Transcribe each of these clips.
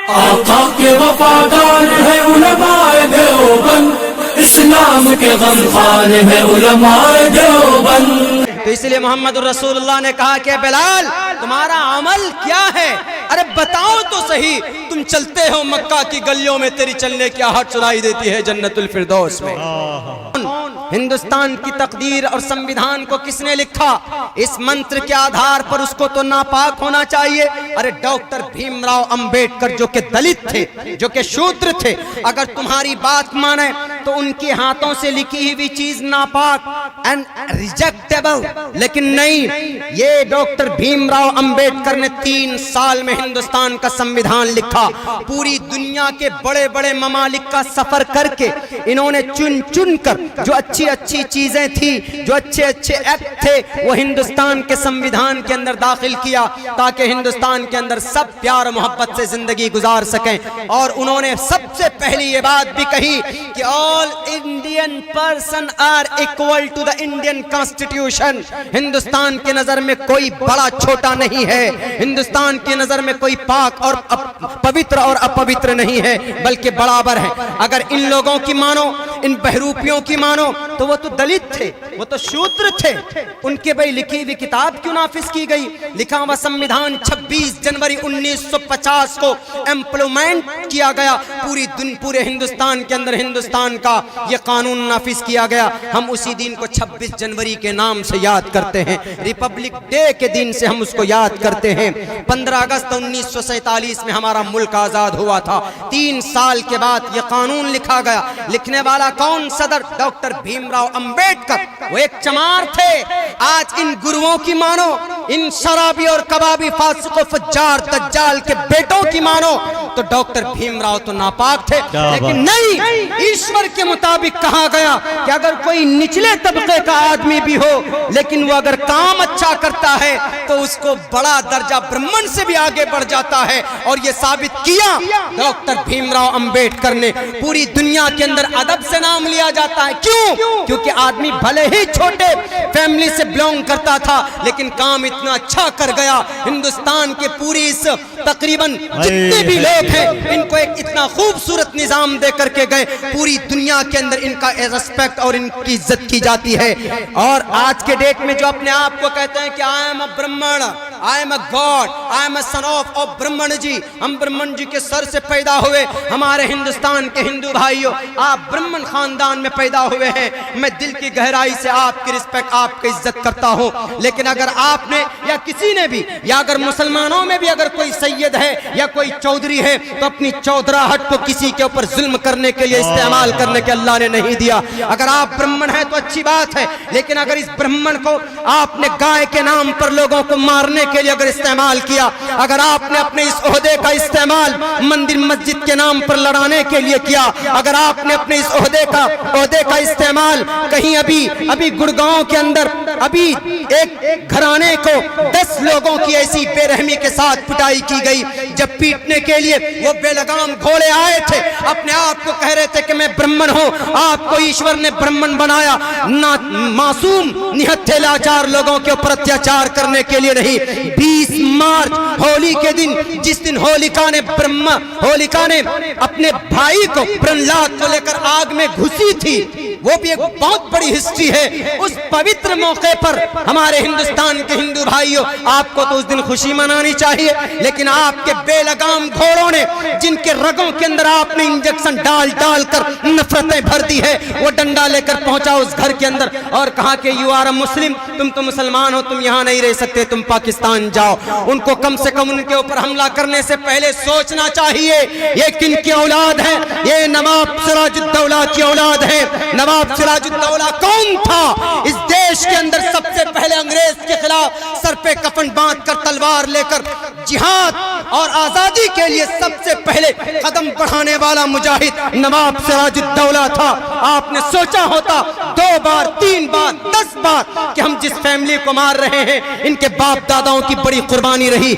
آقا کے وفادار ہے علماء دیوبند، اسلام کے غمخوار ہے علماء دیوبند۔ تو اس لیے محمد الرسول اللہ نے کہا کہ بلال تمہارا عمل کیا ہے؟ ارے بتاؤ تو صحیح، تم چلتے ہو مکہ کی گلیوں میں، تیری چلنے کی آہٹ سنائی دیتی ہے جنت الفردوس میں۔ ہندوستان کی تقدیر اور سنویدھان کو کس نے لکھا؟ اس منتر کے آدھار پر اس کو تو ناپاک ہونا چاہیے۔ ارے ڈاکٹر بھیم راؤ امبیڈکر جو کہ دلت تھے، جو کہ شودر تھے، اگر تمہاری بات مانے تو ان کے ہاتھوں سے لکھی ہوئی چیز ناپاک اینڈ ریجیکٹیبل، لیکن نہیں، یہ ڈاکٹر بھیم راؤ امبیڈکر نے 3 سال میں ہندوستان کا سنویدھان لکھا۔ پوری دنیا کے بڑے بڑے ممالک کا سفر کر کے انہوں نے چن چن کر جو اچھی اچھی چیزیں تھی، جو اچھے اچھے ایکٹ تھے، وہ ہندوستان کے سنویدھان کے اندر داخل کیا تاکہ ہندوستان کے اندر سب پیار و محبت سے زندگی گزار سکیں۔ اور انہوں نے سب سے پہلی یہ بات بھی کہی کہ all Indian person are equal to the Indian Constitution۔ Hindustan کے نظر میں کوئی بڑا چھوٹا نہیں ہے، ہندوستان کی نظر میں کوئی پاک اور پوتر اور اپوتر نہیں ہے، بلکہ برابر ہے۔ اگر ان لوگوں کی مانو، ان بہروپیوں کی مانو، تو وہ تو دلت تھے، وہ تو شودر تھے، ان کے بھئی لکھی ہوئی کتاب کیوں نافذ کی گئی؟ لکھا ہوا سنویدھان 26 جنوری 1950 کو امپلیمنٹ کیا گیا، پورے ہندوستان کے اندر ہندوستان کا یہ قانون نافذ کیا گیا۔ ہم اسی دن کو 26 جنوری کے نام سے یاد کرتے ہیں، ریپبلک ڈے کے دن سے ہم اس کو یاد کرتے ہیں۔ 15 اگست 1947 میں ہمارا ملک آزاد ہوا تھا۔ 3 سال کے بعد یہ قانون لکھا گیا۔ لکھنے والا کون؟ صدر ڈاکٹر بھیم راؤ امبیڈکر، وہ ایک چمار تھے۔ آج ان گرووں کی مانو، ان شرابی اور کبابی فاسق و فجار دجال کے بیٹوں کی مانو تو ڈاکٹر بھیم راؤ تو ناپاک تھے، لیکن نہیں، ایشور کے مطابق کہا گیا کہ اگر کوئی نچلے طبقے کا آدمی بھی ہو لیکن وہ اگر کام اچھا کرتا ہے تو اس کو بڑا درجہ برہمن سے بھی آگے بڑھ جاتا ہے۔ اور یہ ثابت کیا ڈاکٹر بھیم راؤ امبیڈکر نے۔ پوری دنیا کے اندر ادب سے نام لیا جاتا ہے، کیوں؟ کیونکہ آدمی بھلے ہی چھوٹے فیملی سے بلونگ کرتا تھا لیکن کام اتنا اچھا کر گیا۔ ہندوستان کے پوری اس تقریباً جتنے بھی لوگ ہیں ان کو ایک اتنا خوبصورت نظام دے کر کے گئے، پوری دنیا کے اندر ان کا ریسپیکٹ اور ان کی عزت کی جاتی ہے۔ اور آج کے ڈیٹ میں جو اپنے آپ کو کہتے ہیں کہ آئی am a Brahman, I am a god, I am a son of Brahman ji, ہم برہمن جی کے سر سے پیدا ہوئے، ہمارے ہندوستان کے ہندو بھائیوں آپ برہمن خاندان میں پیدا ہوئے ہیں، میں دل کی گہرائی سے آپ کی رسپیکٹ، آپ کی عزت کرتا ہوں۔ لیکن اگر آپ نے یا کسی نے بھی، یا اگر مسلمانوں میں بھی اگر کوئی سید ہے یا کوئی چودھری ہے تو اپنی چودراہٹ کو کسی کے اوپر ظلم کرنے کے لیے استعمال کرنے کے اللہ نے نہیں دیا۔ اگر آپ برہمن ہیں تو اچھی بات ہے، لیکن اگر اس برہمن کو آپ نے گائے کے نام پر لوگوں کو مارنے کے لیے اگر استعمال کیا، اگر آپ نے اپنے اس عہدے کا استعمال مندر مسجد کے نام پر لڑانے کے لیے کیا، اگر آپ نے اپنے اس عہدے کا استعمال کہیں ابھی گڑگاؤں کے اندر ابھی ایک گھرانے کو 10 لوگوں کی ایسی بے رحمی کے ساتھ پٹائی کی گئی، جب پیٹنے کے لیے وہ بے لگام گھوڑے آئے تھے، اپنے آپ کو کہہ رہے تھے کہ میں برہمن ہوں، آپ کو ایشور نے برہمن بنایا، معصوم نہتھے لاچار لوگوں کے اوپر اتیاچار کرنے کے لیے نہیں۔ 20 مارچ ہولی کے دن، جس دن ہولیکا نے اپنے بھائی کو پرہلاد کو لے کر آگ میں گھسی تھی، وہ بھی ایک بہت بڑی ہسٹری ہے۔ اس پوتر موقع پر ہمارے ہندوستان کے ہندو بھائیوں، آپ کو تو اس دن خوشی منانی چاہیے، لیکن آپ کے بے لگام گھوڑوں نے جن کے رگوں کے اندر آپ نے انجیکشن ڈال کر نفرتیں بھر دی ہے، وہ ڈنڈا لے کر پہنچا اس گھر کے اندر اور کہا کہ یو آر اے مسلم، تم تو مسلمان ہو، تم یہاں نہیں رہ سکتے، تم پاکستان جاؤ۔ ان کو کم سے کم ان کے اوپر حملہ کرنے سے پہلے سوچنا چاہیے یہ کن کی اولاد ہے؟ یہ نواب سراج الدولہ کی اولاد ہے۔ نواب سراج الدولہ کون تھا؟ اس دیش کے اندر سب سے پہلے انگریز کے خلاف سر پہ کفن باندھ کر تلوار لے کر جہاد اور آزادی کے لیے سب سے پہلے قدم بڑھانے والا مجاہد نواب سراج الدولہ تھا۔ آپ نے سوچا ہوتا 2 بار 3 بار 10 بار کہ ہم جس فیملی کو مار رہے ہیں ان کے باپ داداؤں کی بڑی قربانی رہی۔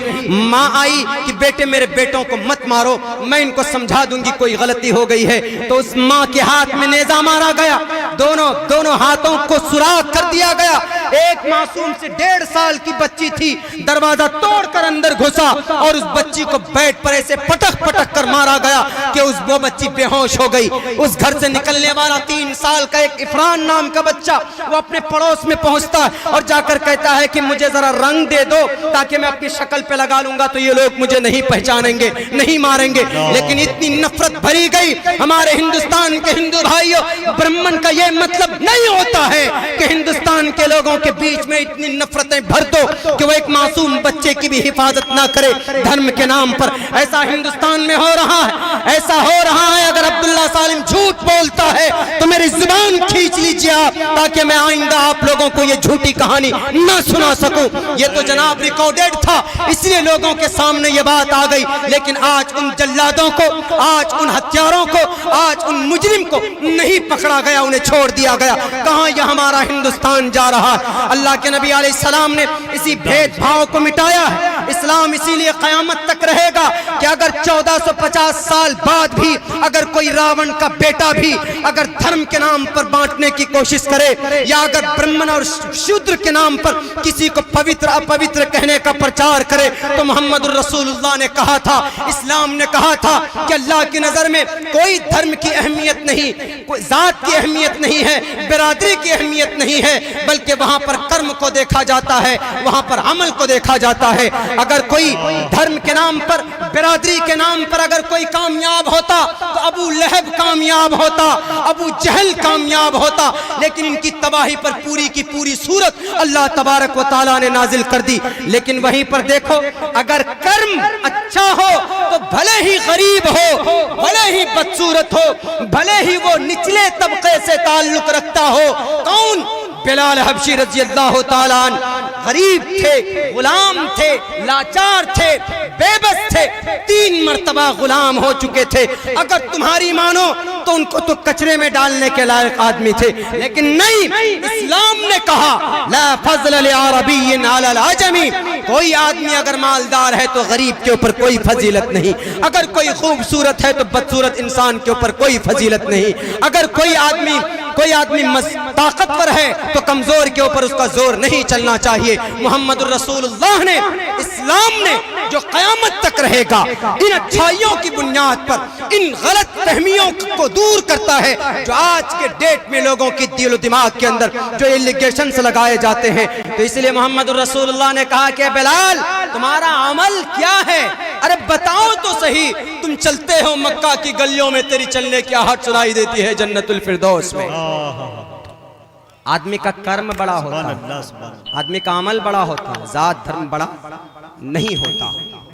ماں آئی کہ بیٹے میرے بیٹوں کو مت مارو، میں ان کو سمجھا دوں گی کوئی غلطی ہو گئی ہے، تو اس ماں کے ہاتھ میں نیزہ مارا گیا، دونوں ہاتھوں کو سوراخ کر دیا گیا، ایک معصوم سے 1.5 سال کی بچی تھی، دروازہ توڑ کر اندر گھسا اور اس بچی کو بیٹ پر ایسے پٹک پٹک کر مارا گیا کہ وہ بچی بے ہوش ہو گئی۔ اس گھر سے نکلنے والا 3 سال کا ایک عفران نام کا بچہ وہ اپنے پڑوس میں پہنچتا ہے اور جا کر کہتا ہے کہ مجھے ذرا رنگ دے دو تاکہ میں اپنی شکل پہ لگا لوں گا تو یہ لوگ مجھے نہیں پہچانیں گے، نہیں ماریں گے۔ لیکن اتنی نفرت بھری گئی ہمارے ہندوستان کے ہندو بھائیوں، برہمن کا یہ مطلب نہیں ہوتا ہے کہ ہندوستان کے لوگوں کے بیچ میں اتنی نفرتیں بھر دو کہ وہ ایک معصوم بچے کی بھی حفاظت نہ کرے دھرم کے نام پر۔ ایسا ہندوستان میں ہو رہا ہے، ایسا ہو رہا ہے۔ اگر عبداللہ سالم جھوٹ بولتا ہے تو میری زبان کھینچ لیجیے آپ، تاکہ میں آئندہ آپ لوگوں کو یہ جھوٹی کہانی نہ سنا سکوں۔ یہ تو جناب ریکارڈڈ تھا، اس لیے لوگوں کے سامنے یہ بات آ گئی، لیکن آج ان جلادوں کو، آج ان ہتھیاروں کو، آج ان مجرم کو نہیں پکڑا گیا، انہیں چھوڑ دیا گیا۔ کہاں یہ ہمارا ہندوستان جا رہا ہے؟ اللہ کے نبی علیہ السلام نے اسی بھید بھاؤ کو مٹایا ہے۔ اسلام اسی لیے قیامت تک رہے گا کہ اگر 1450 سال بعد بھی اگر کوئی راون کا بیٹا بھی اگر دھرم کے نام پر بانٹنے کی کوشش کرے، یا اگر برہمن اور شودر کے نام پر کسی کو پوتر اپوتر کہنے کا پرچار کرے، تو محمد الرسول اللہ نے کہا تھا، اسلام نے کہا تھا کہ اللہ کی نظر میں کوئی دھرم کی اہمیت نہیں، کوئی ذات کی اہمیت نہیں ہے، برادری کی اہمیت نہیں ہے، بلکہ وہاں پر کرم کو دیکھا جاتا ہے، وہاں پر عمل کو دیکھا جاتا ہے۔ اگر کوئی دھرم کے نام پر، برادری کے نام پر اگر کوئی کامیاب ہوتا تو ابو لہب کامیاب ہوتا، ابو جہل کامیاب ہوتا، لیکن ان کی تباہی پر پوری کی پوری صورت اللہ تبارک و تعالیٰ نے نازل کر دی۔ لیکن وہیں پر دیکھو، اگر کرم اچھا ہو تو بھلے ہی غریب ہو، بھلے ہی بدصورت ہو، بھلے ہی وہ نچلے طبقے سے تعلق رکھتا ہو۔ کون؟ بلال حبشی رضی اللہ تعالیٰ عنہ غریب تھے، غلام تھے، لاچار تھے، بے بس تھے، 3 مرتبہ غلام ہو چکے تھے۔ اگر تمہاری مانو تو ان کو تو کچرے میں ڈالنے کے لائق آدمی تھے، لیکن نہیں، اسلام نے کہا لا فضل لعربی علی العجمی، کوئی آدمی اگر مالدار ہے تو غریب کے اوپر کوئی فضیلت نہیں، اگر کوئی خوبصورت ہے تو بدصورت انسان کے اوپر کوئی فضیلت نہیں، اگر کوئی آدمی طاقتور ہے تو کمزور کے اوپر اس کا زور نہیں چلنا چاہیے۔ محمد الرسول اللہ نے، اسلام نے جو قیامت تک رہے گا، ان اچھائیوں کی بنیاد پر ان غلط فہمیوں کو دور کرتا ہے جو آج کے ڈیٹ میں لوگوں کی دل و دماغ کے اندر جو ایلیگیشنز لگائے جاتے ہیں۔ تو اس لیے محمد الرسول اللہ نے کہا کہ بلال تمہارا عمل کیا ہے؟ ارے بتاؤ تو صحیح، تم چلتے ہو مکہ کی گلیوں میں، تیری چلنے کی آہٹ سنائی دیتی ہے جنت الفردوس میں۔ آدمی کا کرم بڑا ہوتا ہے، آدمی کا عمل بڑا ہوتا ہے، ذات دھرم بڑا نہیں ہوتا۔